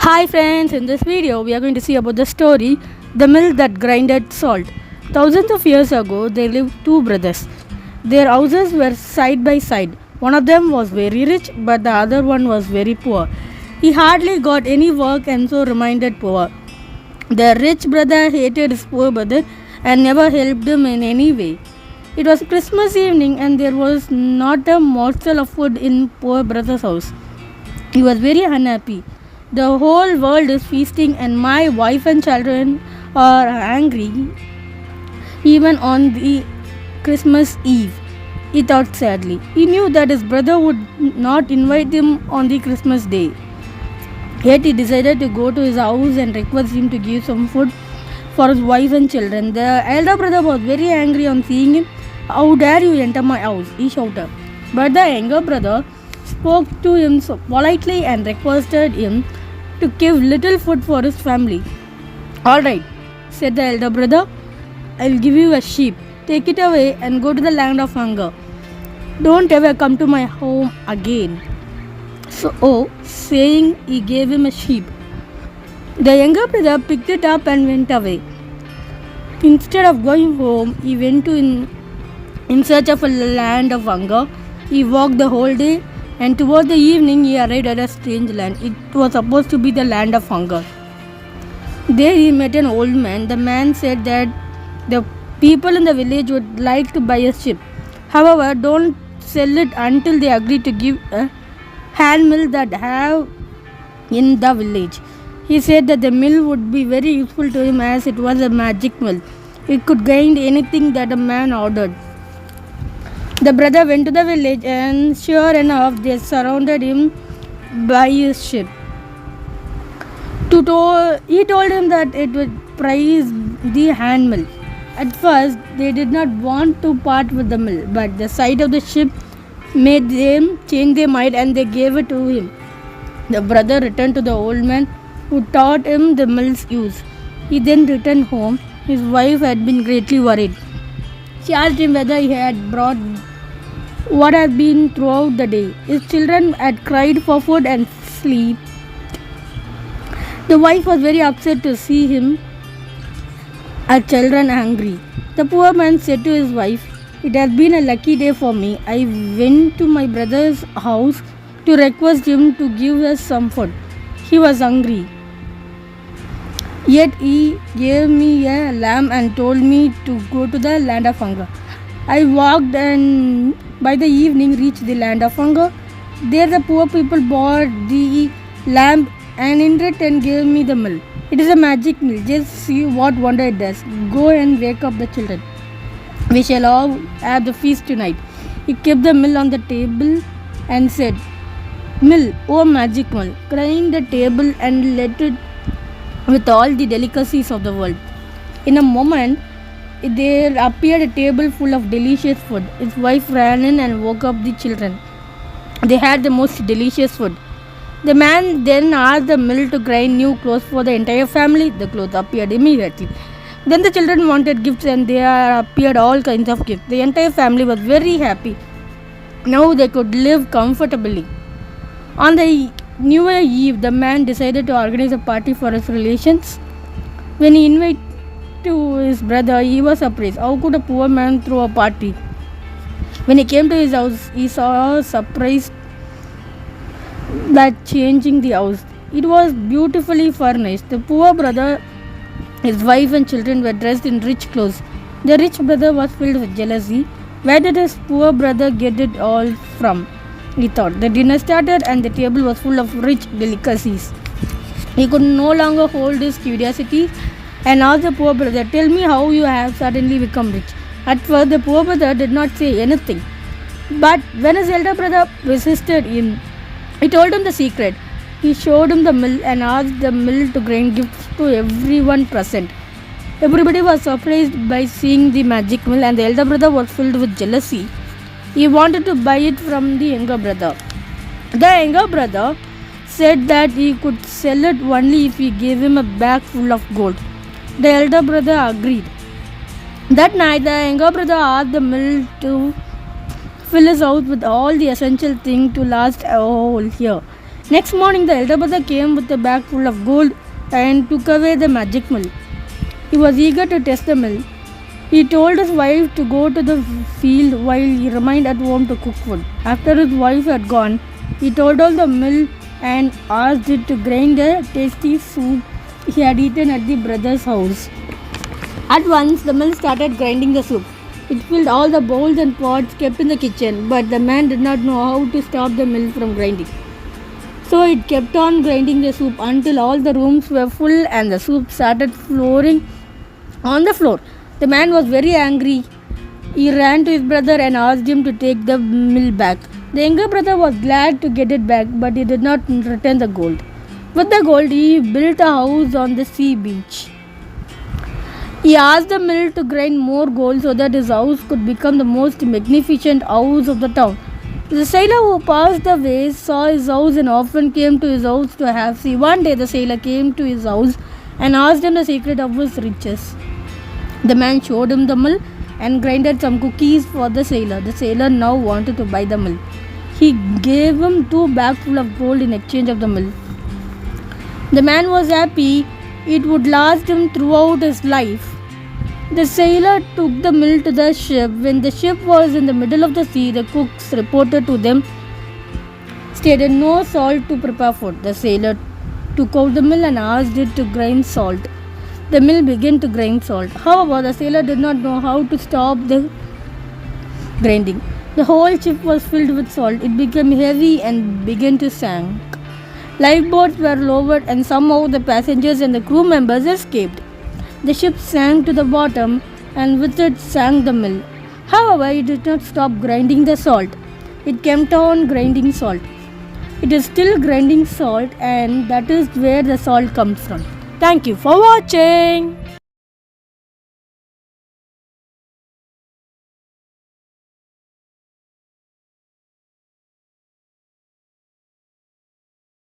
Hi friends, in this video we are going to see about the story The Mill That Grinded Salt. Thousands of years ago there lived two brothers. Their houses were side by side. One of them was very rich but the other one was very poor. He hardly got any work and so remained poor. The rich brother hated his poor brother and never helped him in any way. It was Christmas evening and there was not a morsel of food in poor brother's house. He was very unhappy. The whole world is feasting and my wife and children are angry even on the Christmas Eve, he thought sadly. He knew that his brother would not invite him on the Christmas day. Yet he decided to go to his house and request him to give some food for his wife and children. The elder brother was very angry on seeing him. "How dare you enter my house?" he shouted. But the younger brother spoke to him so politely and requested him to give little food for his family. "All right," said the elder brother, "I'll give you a sheep. Take it away and go to the land of hunger. Don't ever come to my home again." So saying, he gave him a sheep. The younger brother picked it up and went away. Instead of going home, he went in search of a land of hunger. He walked the whole day and toward the evening he arrived at a strange land. It was supposed to be the land of hunger. There he met an old man. The man said that the people in the village would like to buy a sheep. However, don't sell it until they agree to give a hand mill that have in the village. He said that the mill would be very useful to him as it was a magic mill. It could grind anything that a man ordered. The brother went to the village and sure enough they surrounded him by his sheep. He told him that it would price the hand mill. At first they did not want to part with the mill, but the sight of the sheep made them change their mind and they gave it to him. The brother returned to the old man who taught him the mill's use. He then returned home. His wife had been greatly worried. She asked him whether he had brought what had been throughout the day. His children had cried for food and sleep. The wife was very upset to see him, her children hungry. The poor man said to his wife, "It has been a lucky day for me. I went to my brother's house to request him to give us some food. He was hungry. Yet he gave me a lamb and told me to go to the land of hunger. I walked and by the evening reached the land of hunger. There the poor people bought the lamb and in return gave me the mill. It is a magic mill. Just see what wonder it does. Go and wake up the children. We shall all have the feast tonight." He kept the mill on the table and said, "Mill, oh magic mill, grind the table and let it with all the delicacies of the world." In a moment, there appeared a table full of delicious food. His wife ran in and woke up the children. They had the most delicious food. The man then asked the mill to grind new clothes for the entire family. The clothes appeared immediately. Then the children wanted gifts and there appeared all kinds of gifts. The entire family was very happy. Now they could live comfortably. On the New Year Eve, the man decided to organize a party for his relations. When he invited to his brother, he was surprised. How could a poor man throw a party? When he came to his house, he saw surprised that changing the house. It was beautifully furnished. The poor brother, his wife and children were dressed in rich clothes. The rich brother was filled with jealousy. Where did his poor brother get it all from? He thought. The dinner started and the table was full of rich delicacies. He could no longer hold his curiosity and asked the poor brother, "Tell me how you have suddenly become rich." At first the poor brother did not say anything. But when his elder brother persisted him, he told him the secret. He showed him the mill and asked the mill to grind gifts to everyone present. Everybody was surprised by seeing the magic mill and the elder brother was filled with jealousy. He wanted to buy it from the younger brother. The younger brother said that he could sell it only if he gave him a bag full of gold. The elder brother agreed. That night the younger brother asked the mill to fill his house with all the essential things to last a whole year. Next morning, the elder brother came with a bag full of gold and took away the magic mill. He was eager to test the mill. He told his wife to go to the field while he remained at home to cook food. After his wife had gone, he totaled the mill and asked it to grind a tasty soup he had eaten at the brother's house. At once, the mill started grinding the soup. It filled all the bowls and pots kept in the kitchen, but the man did not know how to stop the mill from grinding. So it kept on grinding the soup until all the rooms were full and the soup started flowing on the floor. The man was very angry. He ran to his brother and asked him to take the mill back. The younger brother was glad to get it back, but he did not return the gold. With the gold, he built a house on the sea beach. He asked the mill to grind more gold so that his house could become the most magnificent house of the town. The sailor who passed the way saw his house and often came to his house to have tea. One day the sailor came to his house and asked him the secret of his riches. The man showed him the mill and grinded some cookies for the sailor. The sailor now wanted to buy the mill. He gave him 2 bags full of gold in exchange of the mill. The man was happy. It would last him throughout his life. The sailor took the mill to the ship. When the ship was in the middle of the sea, the cooks reported to them stated no salt to prepare food. The sailor took out the mill and asked it to grind salt. The mill began to grind salt. However, the sailor did not know how to stop the grinding. The whole ship was filled with salt. It became heavy and began to sink. Lifeboats were lowered and somehow the passengers and the crew members escaped. The ship sank to the bottom and with it sank the mill. However, it did not stop grinding the salt. It kept on grinding salt. It is still grinding salt and that is where the salt comes from. Thank you for watching.